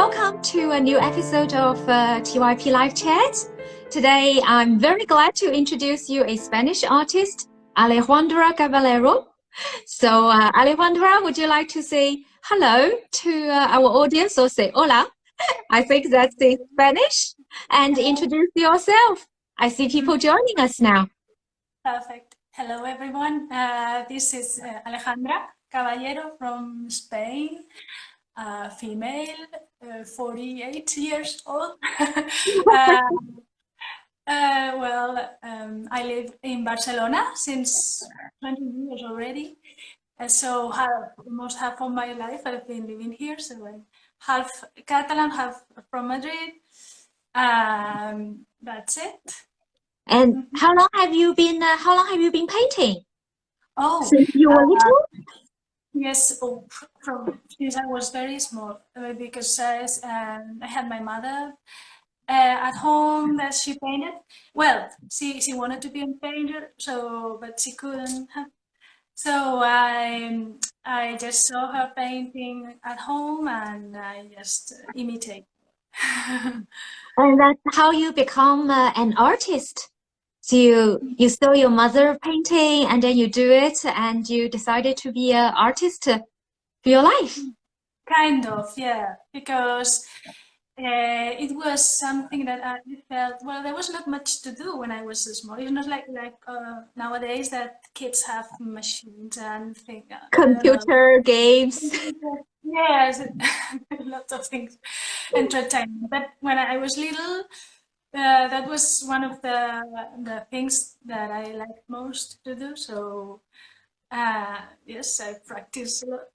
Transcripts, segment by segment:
welcome to a new episode of TYP Live Chat. Today, I'm very glad to introduce you a Spanish artist, Alejandra Caballero. So, Alejandra, would you like to say hello to our audience or say hola? I think that's in Spanish. And introduce yourself. I see people joining us now. Perfect. Hello, everyone. This is Alejandra Caballero from Spain, female, 48 years old. I live in Barcelona since 20 years already. So almost half of my life I've been living here. So I'm half Catalan, half from Madrid. That's it. And how long have you been painting? Oh, since you were little? Yes, since I was very small, because I had my mother at home that she painted. Well, she wanted to be a painter, but she couldn't have. So I just saw her painting at home and I just imitate. And that's how you become an artist. So you saw your mother painting and then you do it and you decided to be an artist for your life. Kind of, yeah, because it was something that I felt, well, there was not much to do when I was small. It's not like nowadays that kids have machines and things. Computer games. Yes, lots of things, entertainment. But when I was little, that was one of the things that I liked most to do. So yes, I practice a lot.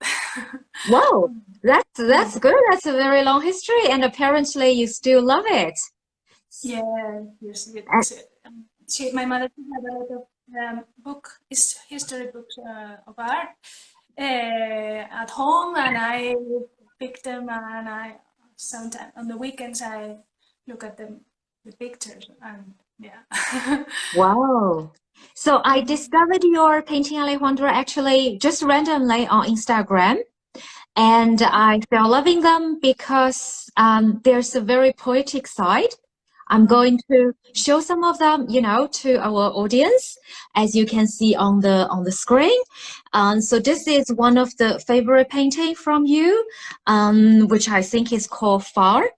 Wow, that's good. That's a very long history, and apparently you still love it. Yeah, yes. My mother had a lot of history books of art at home, and I pick them, and sometimes on the weekends I look at the pictures, and yeah. Wow. So I discovered your painting, Alejandra, actually just randomly on Instagram. And I fell loving them because there's a very poetic side. I'm going to show some of them, to our audience, as you can see on the screen. So this is one of the favorite painting from you, which I think is called Far.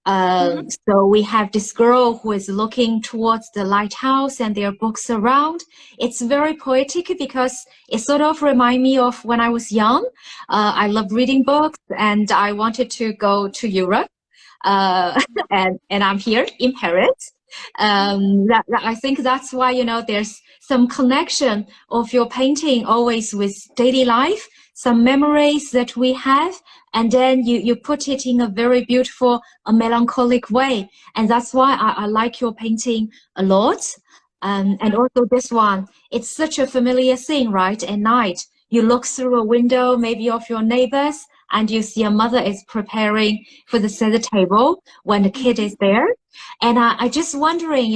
So we have this girl who is looking towards the lighthouse and there are books around. It's very poetic because it sort of reminds me of when I was young. I love reading books and I wanted to go to Europe. And I'm here in Paris. I think that's why, there's some connection of your painting always with daily life, some memories that we have, and then you put it in a very beautiful, melancholic way. And that's why I like your painting a lot. And also this one, it's such a familiar thing, right? At night, you look through a window, maybe of your neighbors, and you see a mother is preparing for the center table when the kid is there. And I just wondering,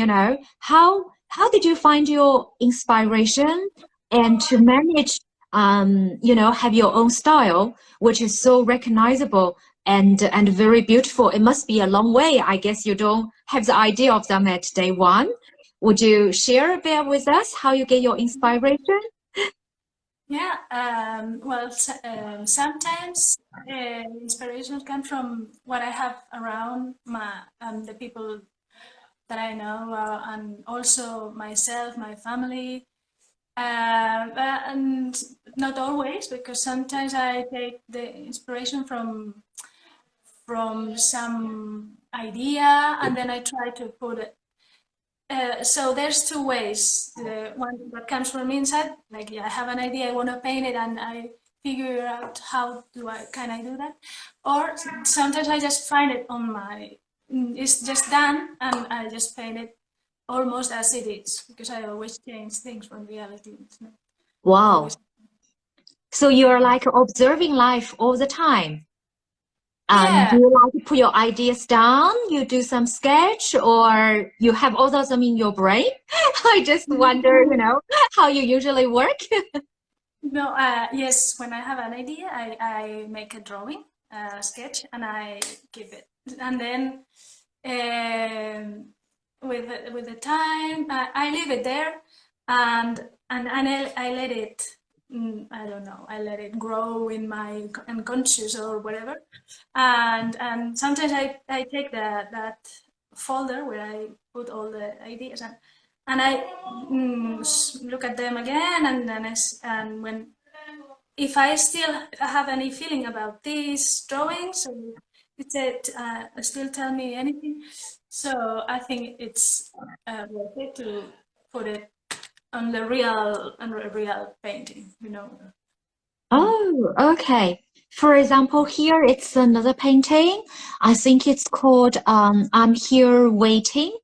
how did you find your inspiration and to manage, have your own style, which is so recognizable and very beautiful? It must be a long way. I guess you don't have the idea of them at day one. Would you share a bit with us how you get your inspiration? Yeah, sometimes inspirations come from what I have around the people that I know, and also myself, my family, and not always, because sometimes I take the inspiration from some idea and then I try to put it. So there's two ways. The one that comes from inside, like, yeah, I have an idea, I want to paint it, and I figure out how can I do that. Or sometimes I just find it it's just done, and I just paint it almost as it is, because I always change things from reality. Wow. So you're like observing life all the time. Yeah. Do you like to put your ideas down? You do some sketch, or you have all of them in your brain? I just wonder, how you usually work. No, yes, when I have an idea, I make a drawing, sketch and I keep it. And then with the time, I leave it there, and I let it. I don't know. I let it grow in my unconscious or whatever, and sometimes I take that folder where I put all the ideas and I look at them again, and then and when if I still have any feeling about these drawings, or it said still tell me anything, so I think it's worth it to put it on the real painting, you know. Oh, okay. For example, here it's another painting. I think it's called I'm Here Waiting.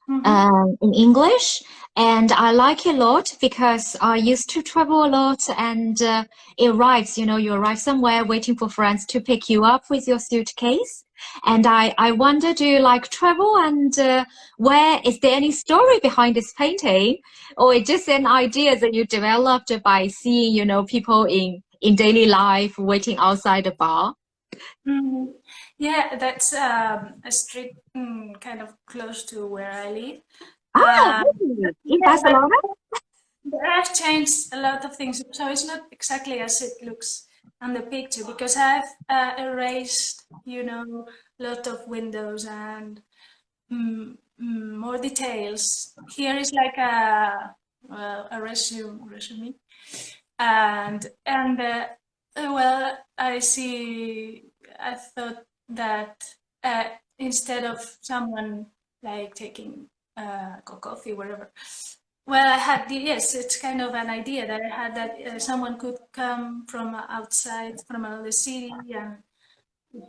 In English, and I like it a lot because I used to travel a lot, and it arrives, you arrive somewhere waiting for friends to pick you up with your suitcase. And I wonder, do you like travel, and where is there any story behind this painting, or it's just an idea that you developed by seeing, people in daily life waiting outside the bar? Yeah, that's a street kind of close to where I live. Ah, really? In Yeah, but Barcelona? I've changed a lot of things, so it's not exactly as it looks on the picture because I've erased, a lot of windows and more details. Here is like a resume, and well, I thought that instead of someone like taking coffee, whatever. Well, I had yes, it's kind of an idea that I had that someone could come from outside, from another city, and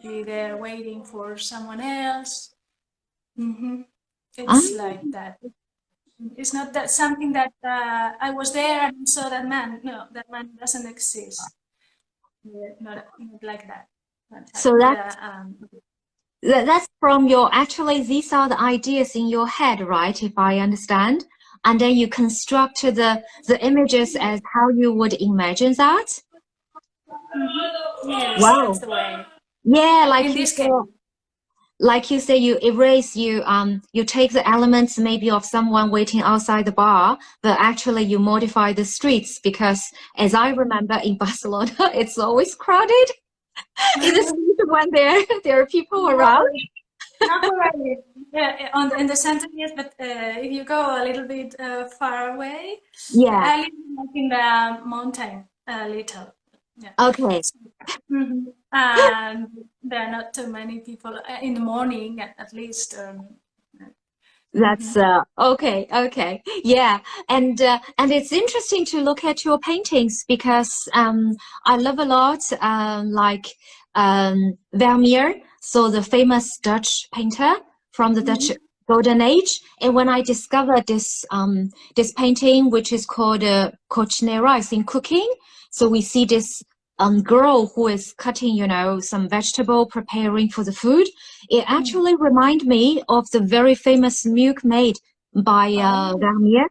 be there waiting for someone else. Ah, It's like that. It's not that something that I was there and saw that man. No, that man doesn't exist. Yeah, not like that. so that's from actually, these are the ideas in your head, right? If I understand. And then you construct the images as how you would imagine that. Yes, that's Wow. the way. Yeah, In this case. you erase, you take the elements maybe of someone waiting outside the bar, but actually you modify the streets because, as I remember, in Barcelona, it's always crowded in the street when there are people around. Not really. Yeah, in the center, yes, but if you go a little bit far away, Yeah. I live like in the mountain a little. Yeah. Okay. And there are not too many people in the morning, at least. That's okay, okay. Yeah. And it's interesting to look at your paintings because I love a lot like Vermeer, so the famous Dutch painter from the Dutch Golden Age. And when I discovered this painting, which is called Cocinera, I think cooking. So we see this girl who is cutting, some vegetable, preparing for the food. It actually reminded me of the very famous Milkmaid by Vermeer.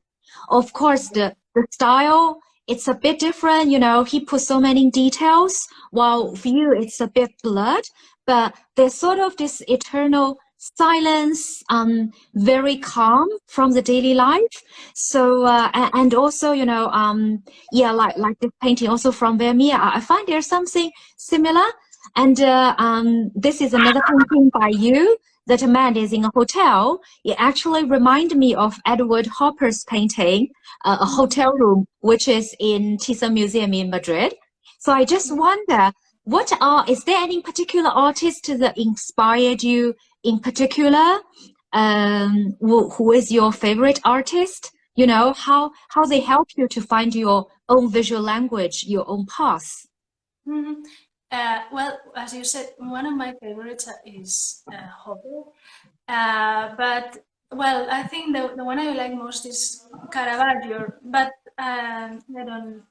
Of course, the style, it's a bit different, he put so many details, while for you it's a bit blurred, but there's sort of this eternal silence, very calm from the daily life. So, and also, yeah, like this painting also from Vermeer, I find there's something similar. And this is another painting by you that a man is in a hotel. It actually reminded me of Edward Hopper's painting, a hotel room, which is in Thyssen Museum in Madrid. So I just wonder, is there any particular artist that inspired you in particular? Who is your favorite artist? How they help you to find your own visual language, your own path. Well, as you said, one of my favorites is Hopper. But well, I think the one I like most is Caravaggio. But I don't.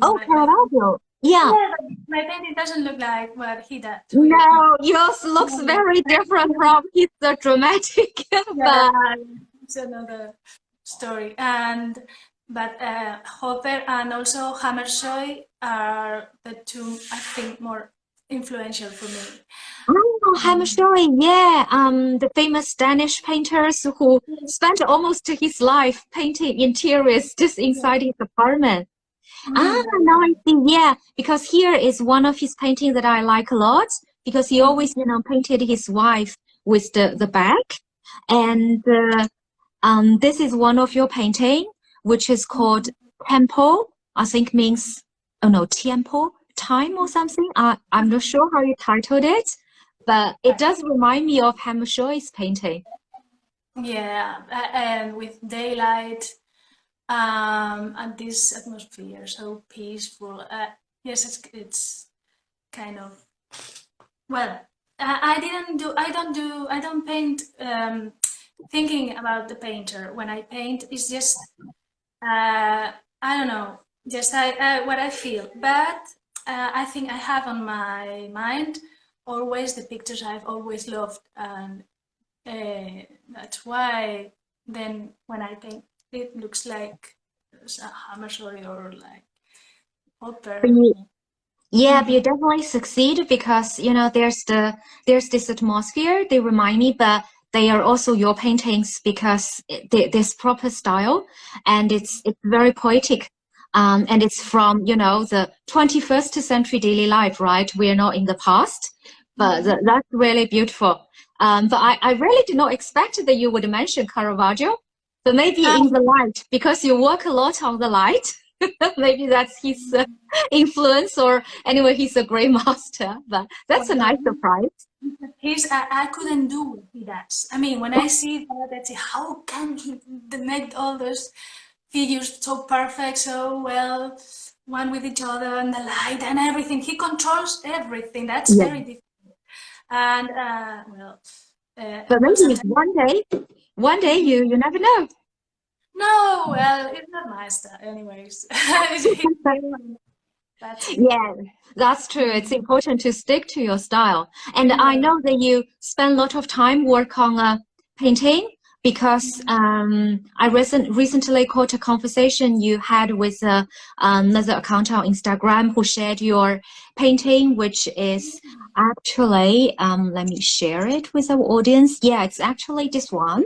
Oh, Caravaggio. Yeah. My painting doesn't look like what he does. No, yours looks very different from his dramatic. Yeah, it's another story. But Hopper and also Hammershøi are the two I think more influential for me. Oh, Hammershøi, yeah, the famous Danish painters who spent almost his life painting interiors just inside his apartment. Now I see, yeah, because here is one of his paintings that I like a lot, because he always, painted his wife with the back. And this is one of your painting, which is called Tempo, I think means, oh no, Tiempo, time or something. I'm not sure how you titled it, but it does remind me of Hammershøi's painting. Yeah, and with daylight, and this atmosphere so peaceful. Yes, it's kind of, well, I don't paint thinking about the painter. When I paint, it's just I don't know, just what I feel. But I think I have on my mind always the pictures I've always loved, and that's why then when I paint, it looks like a Hammershøi or like opera. Yeah, but you definitely succeed because there's this atmosphere. They remind me, but they are also your paintings because there's proper style and it's very poetic. And it's from the 21st century daily life, right? We are not in the past, but that's really beautiful. But I really did not expect that you would mention Caravaggio, but maybe in the light because you work a lot on the light. Maybe that's his influence, or anyway, he's a great master. But that's a nice surprise. I couldn't do what he does. I mean, when I see that, I say, how can he make all those figures so perfect, so well, one with each other, and the light and everything. He controls everything. That's very difficult. And but maybe one day you never know. No, well, it's not my style, anyways. Yeah, that's true. It's important to stick to your style. And I know that you spend a lot of time work on painting because I recently caught a conversation you had with another account on Instagram who shared your painting, which is actually, let me share it with our audience. Yeah, it's actually this one.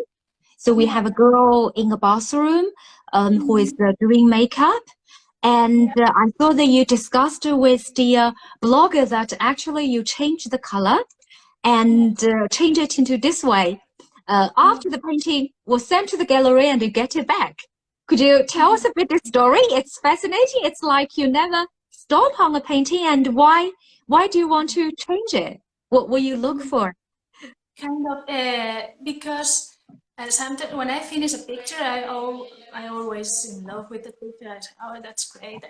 So we have a girl in a bathroom who is doing makeup. And I saw that you discussed with the blogger that actually you changed the color and change it into this way. After the painting was sent to the gallery and you get it back. Could you tell us a bit the story? It's fascinating. It's like you never stop on a painting, and why do you want to change it? What will you look for? Kind of because sometimes when I finish a picture, I always in love with the picture. I say, oh, that's great.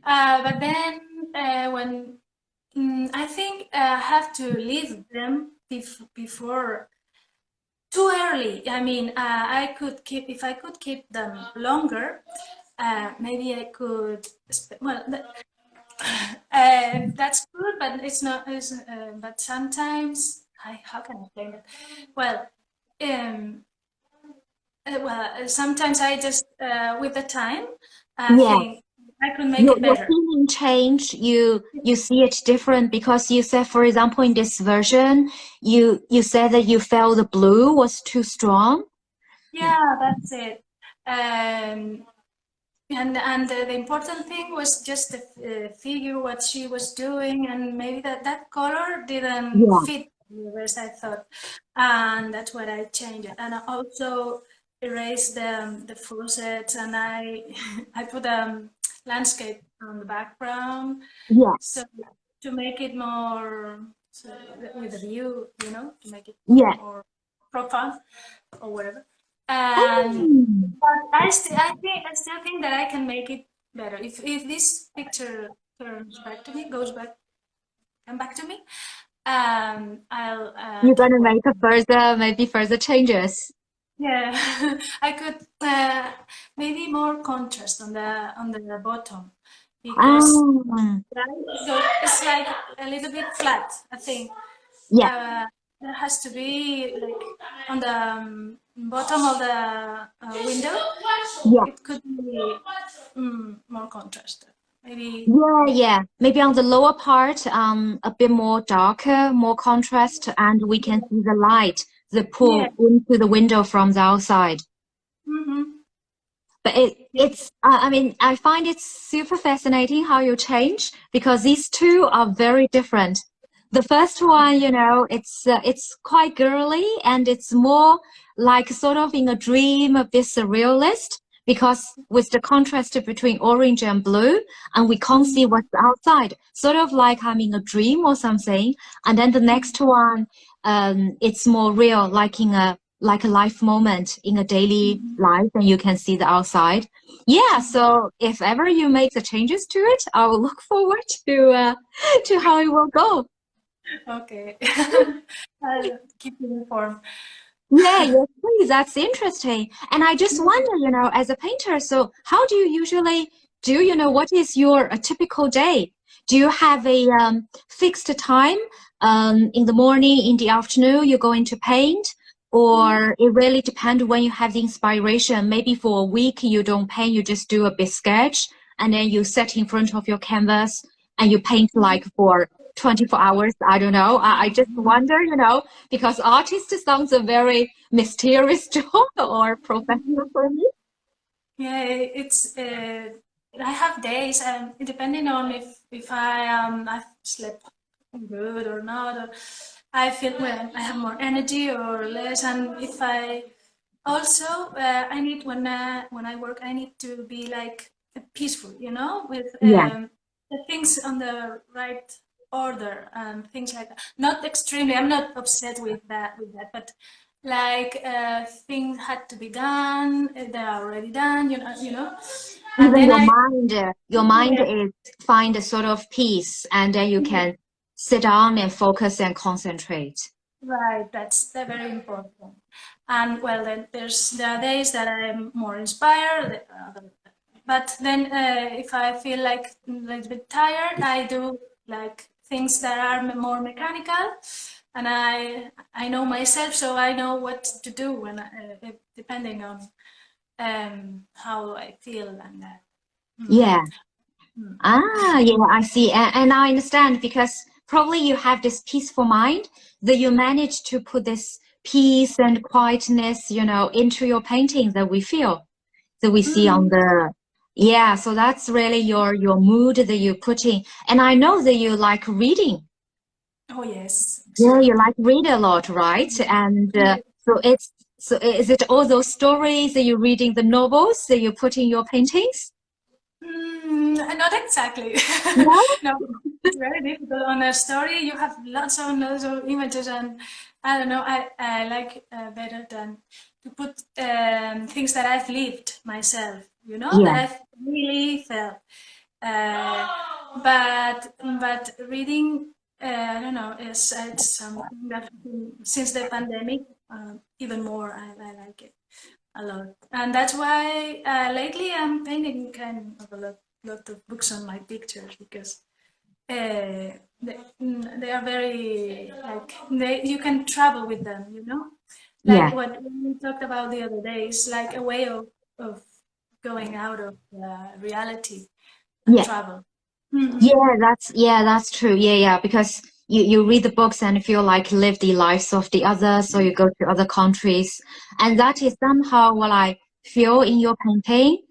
But then when I think I have to leave them before too early. I mean, if I could keep them longer, maybe I could. Well, that's good, but it's not. But sometimes, how can I explain it? Well, sometimes I just with the time, I think I could make it better. Your feeling change, you see it different because you said, for example, in this version, you said that you felt the blue was too strong. Yeah, that's it. And the important thing was just the figure, what she was doing, and maybe that color didn't fit the rest, I thought, and that's what I changed. And I also erased the faucets, and I I put a landscape on the background, so to make it more with the view, to make it more profound or whatever. But I still think that I can make it better. If this picture turns back to me, come back to me, I'll. You're gonna make maybe further changes. Yeah, I could maybe more contrast on the bottom because it's like a little bit flat. I think. There has to be like on the bottom of the window. It could be more contrast. Maybe. Yeah. Maybe on the lower part, a bit more darker, more contrast, and we can see the light that Yeah. pull into the window from the outside. Mm-hmm. But Yeah. I mean, I find it super fascinating how you change because these two are very different. The first one, it's quite girly and it's more like sort of in a dream, a bit surrealist because with the contrast between orange and blue, and we can't see what's outside, sort of like I'm in a dream or something. And then the next one, it's more real, like a life moment in a daily life and you can see the outside. Yeah, so if ever you make the changes to it, I will look forward to how it will go. Okay. I'll keep you informed. Yeah, yes, please. That's interesting. And I just wonder, as a painter, so how do you usually do, what is your a typical day? Do you have a fixed time in the morning, in the afternoon, you're going to paint? Or it really depends when you have the inspiration. Maybe for a week you don't paint, you just do a big sketch and then you sit in front of your canvas and you paint like for 24 hours. I don't know. I just wonder, because artist sounds a very mysterious job or professional for me. Yeah, it's I have days, depending on if I've slept good or not, or I feel well, I have more energy or less, and if I also I need when I work, I need to be like peaceful, with Yeah. the things on the right order and things like that. Not extremely. I'm not upset with that, but like things had to be done, they're already done, and Even then your mind yeah, is find a sort of peace and then you can sit down and focus and concentrate. right, that's very important. And well, then there are days that I'm more inspired, but then if I feel like a little bit tired, I do like things that are more mechanical, and I know myself, so I know what to do when depending on how I feel and that. Yeah. Mm. Yeah, I see. And I understand because probably you have this peaceful mind that you manage to put this peace and quietness, into your painting that we feel, that we see on Mm. the, yeah. So that's really your mood that you put in. And I know that you like reading. Oh yes, Yeah, you absolutely. like read a lot, right? And Yeah. so is it all those stories that you're reading, the novels that you put in your paintings? Not exactly. No? No, it's very difficult. On a story, you have lots of images, and I don't know. I like better than to put things that I've lived myself. That Yeah, I've really felt. Uh, but reading, I don't know, it's something that since the pandemic, even more I like it a lot, and that's why lately I'm painting kind of a lot of books on my pictures because they are very like you can travel with them, like yeah, what we talked about the other day is like a way of going out of reality and yeah. travel. Hmm. Yeah, that's true. Yeah. Because you read the books and feel like live the lives of the others, so you go to other countries, and that is somehow what I feel in your painting.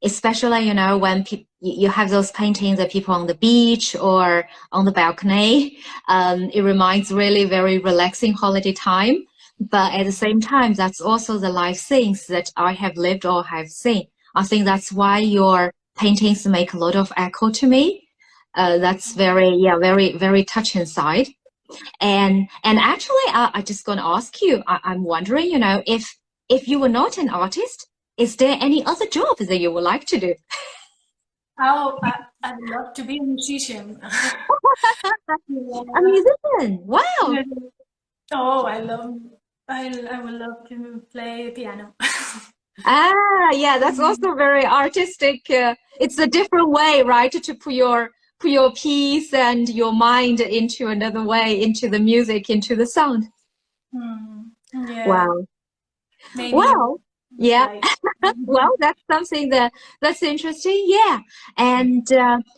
Especially when you have those paintings of people on the beach or on the balcony. It reminds really very relaxing holiday time. But at the same time, that's also the life things that I have lived or have seen. I think that's why your paintings make a lot of echo to me. That's very, very touch inside. And actually, I just gonna ask you. I'm wondering, if you were not an artist, is there any other job that you would like to do? Oh, I'd love to be a musician. A Yeah. musician. Wow. Oh, I would love to play piano. Yeah, that's also very artistic. It's a different way, right, to put your piece and your mind into another way, into the music, into the sound. Hmm. Yeah, Wow. maybe. Well. Yeah. Like, Well, that's something that's interesting. Yeah. And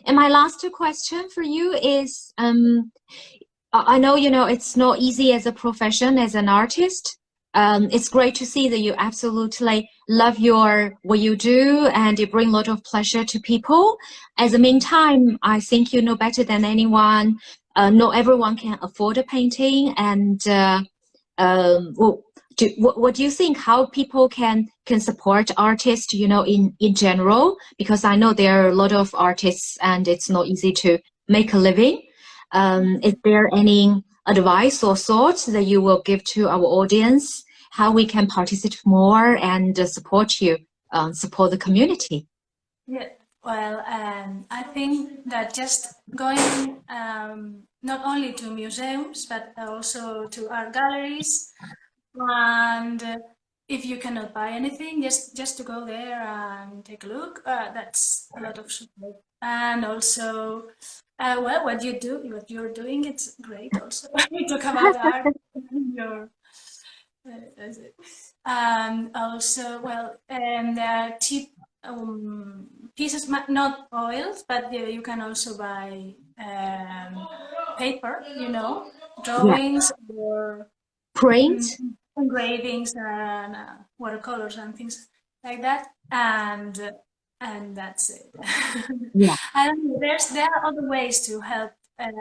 my last question for you is, I know, it's not easy as a profession, as an artist. It's great to see that you absolutely love what you do and you bring a lot of pleasure to people. At the meantime, I think you know better than anyone. Not everyone can afford a painting, and well, what do you think? How people can support artists, in general? Because I know there are a lot of artists, and it's not easy to make a living. Is there any advice or thoughts that you will give to our audience? How we can participate more and support you, support the community? yeah, well, I think that just going not only to museums, but also to art galleries, and if you cannot buy anything, just to go there and take a look, that's a lot of support. And also, well, what you're doing, it's great also. You talk about art, your, and also, well, and cheap pieces, not oils, but you can also buy paper, Yeah, drawings or print. engravings and watercolors and things like that, and that's it. Yeah. I don't know. There are other ways to help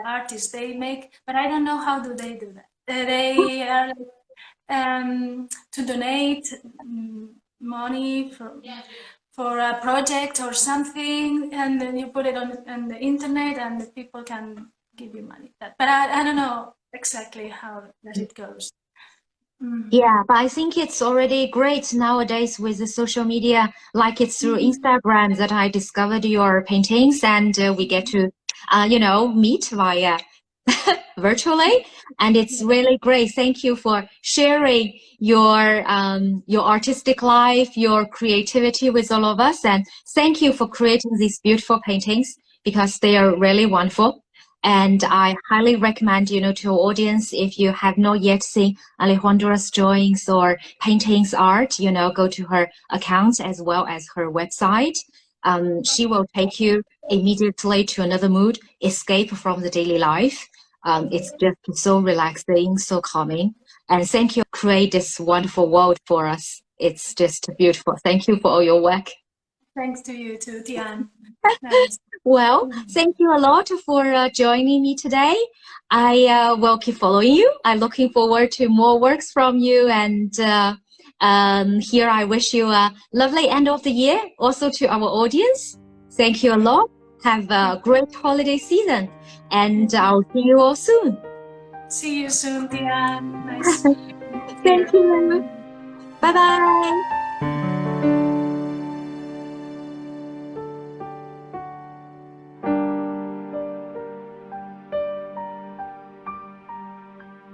artists. They make, but I don't know how do they do that. They are to donate money for a project or something, and then you put it on the internet, and the people can give you money. But I don't know exactly how that it goes. Yeah, but I think it's already great nowadays with the social media, like it's through Instagram that I discovered your paintings, and we get to, meet via virtually, and it's really great. Thank you for sharing your artistic life, your creativity with all of us, and thank you for creating these beautiful paintings because they are really wonderful. And I highly recommend, to our audience, if you have not yet seen Alejandra's drawings or paintings art, go to her account as well as her website. She will take you immediately to another mood, escape from the daily life. It's just so relaxing, so calming. And thank you for create this wonderful world for us. It's just beautiful. Thank you for all your work. Thanks to you too, Tian. Nice. Well, thank you a lot for joining me today. I will keep following you. I'm looking forward to more works from you. And here I wish you a lovely end of the year. Also to our audience, thank you a lot. Have a great holiday season. And I'll see you all soon. See you soon, Tian. Nice Thank here. you. Bye-bye.